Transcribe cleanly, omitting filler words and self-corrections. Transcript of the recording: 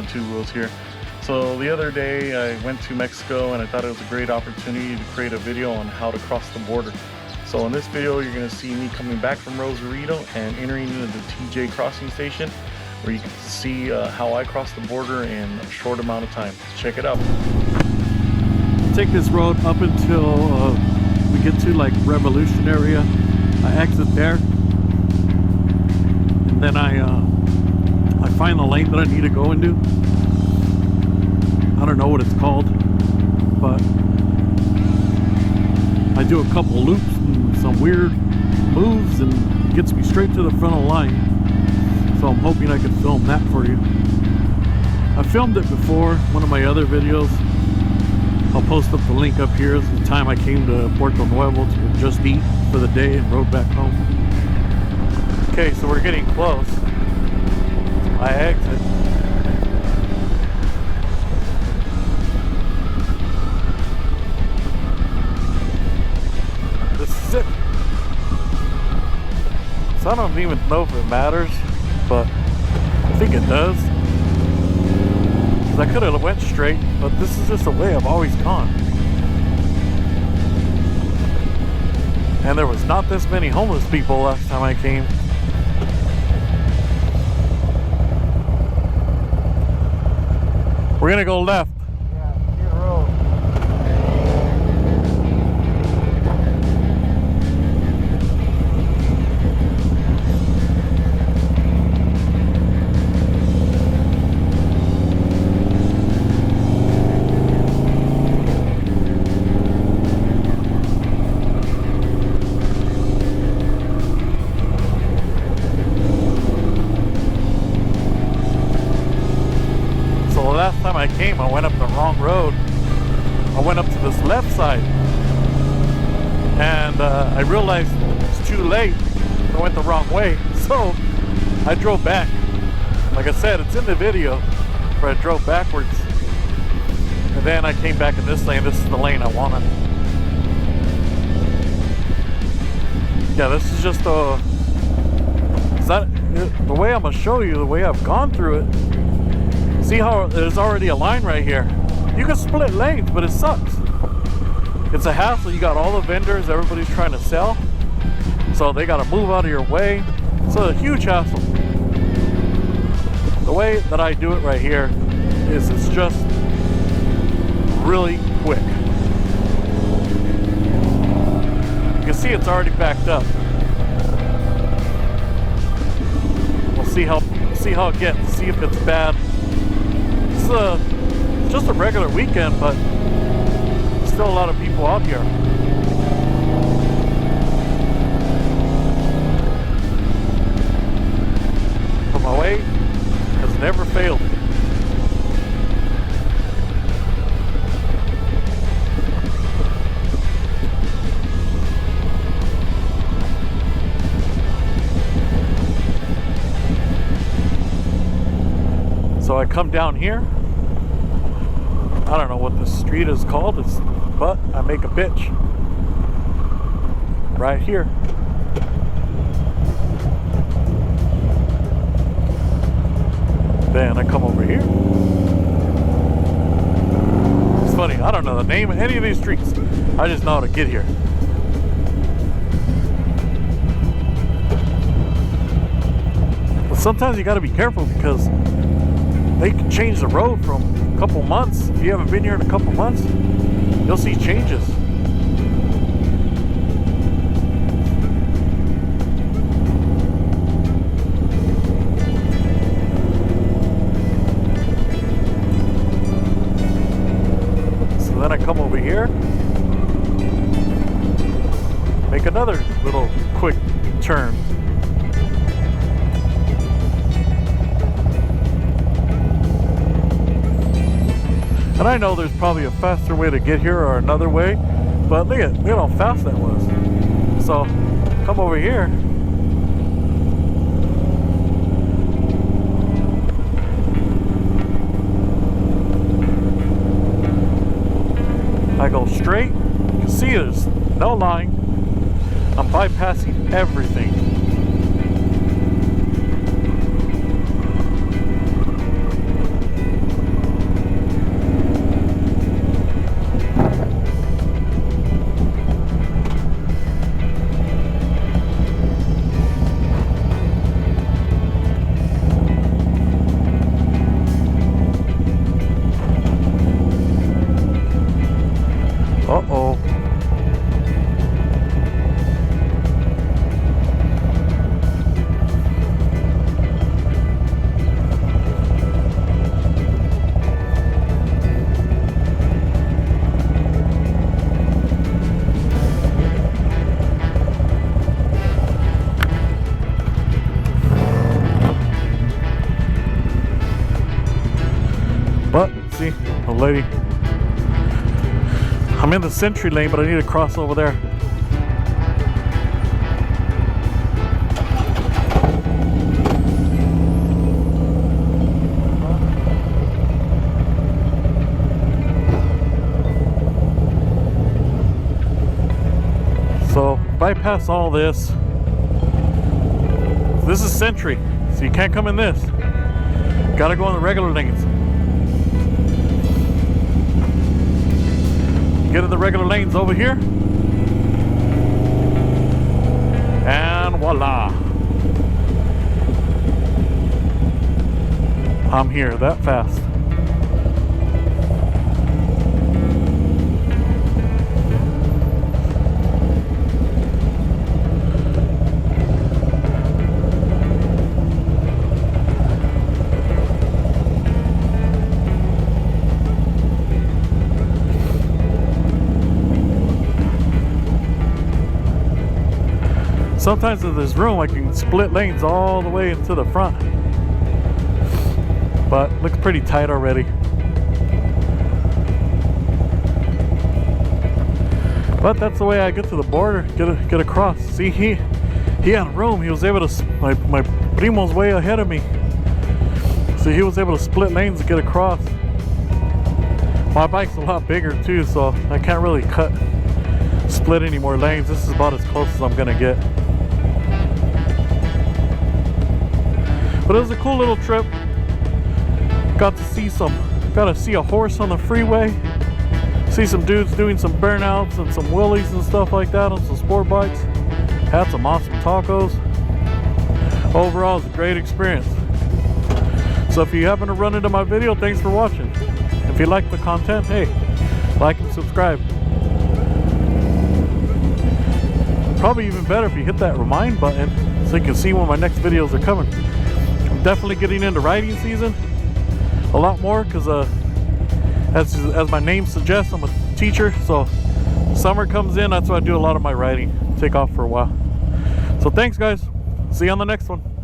on two wheels here. So the other day I went to Mexico and I thought it was a great opportunity to create a video on how to cross the border. So in this video you're going to see me coming back from Rosarito and entering into the TJ crossing station, where you can see how I crossed the border in a short amount of time. Check it out. Take this road up until we get to like Revolution area. I exit there, and then I find the lane that I need to go into. I don't know what it's called, but I do a couple loops and some weird moves and it gets me straight to the front of the line. So I'm hoping I can film that for you. I filmed it before, one of my other videos. I'll post up the link up here. It's the time I came to Puerto Nuevo to just eat for the day and rode back home. Okay, so we're getting close. I exit. This is it. So I don't even know if it matters, but I think it does. I could have went straight, but this is just the way I've always gone. And there was not this many homeless people last time I came. We're gonna go left. Yeah, here road. Last time I came, I went up the wrong road. I went up to this left side, and I realized it's too late. I went the wrong way, so I drove back. Like I said, it's in the video where I drove backwards, and then I came back in this lane. This is the lane I wanted. Yeah, this is just the way I'm gonna show you, the way I've gone through it. See how there's already a line right here. You can split lanes, but it sucks. It's a hassle. You got all the vendors, everybody's trying to sell, so they got to move out of your way. It's a huge hassle. The way that I do it right here is it's just really quick. You can see it's already backed up. We'll see how it gets. See if it's bad. It's just a regular weekend, but still a lot of people out here. But my way has never failed. So I come down here. I don't know what the street is called, but I make a pitch right here. Then I come over here. It's funny, I don't know the name of any of these streets. I just know how to get here. But sometimes you got to be careful because they can change the road from a couple months. If you haven't been here in a couple months, you'll see changes. So then I come over here, make another little quick turn. And I know there's probably a faster way to get here or another way, but look at how fast that was. So come over here. I go straight. You can see there's no line. I'm bypassing everything. lady. I'm in the Century lane, but I need to cross over there. So bypass all this. This is Century, so you can't come in this. Gotta go in the regular lanes. Get in the regular lanes over here. And voila. I'm here that fast. Sometimes if there's room, I can split lanes all the way into the front. But it looks pretty tight already. But that's the way I get to the border, get across. See, he had room. He was able to, my primo's way ahead of me. So he was able to split lanes and get across. My bike's a lot bigger too, so I can't really split any more lanes. This is about as close as I'm gonna get. But it was a cool little trip. Got to see a horse on the freeway. See some dudes doing some burnouts and some wheelies and stuff like that on some sport bikes. Had some awesome tacos. Overall, it's a great experience. So if you happen to run into my video, thanks for watching. If you like the content, hey, like and subscribe. Probably even better if you hit that remind button so you can see when my next videos are coming. I'm definitely getting into riding season a lot more because as my name suggests, I'm a teacher, so summer comes in, that's why I do a lot of my riding. Take off for a while. So thanks guys, see you on the next one.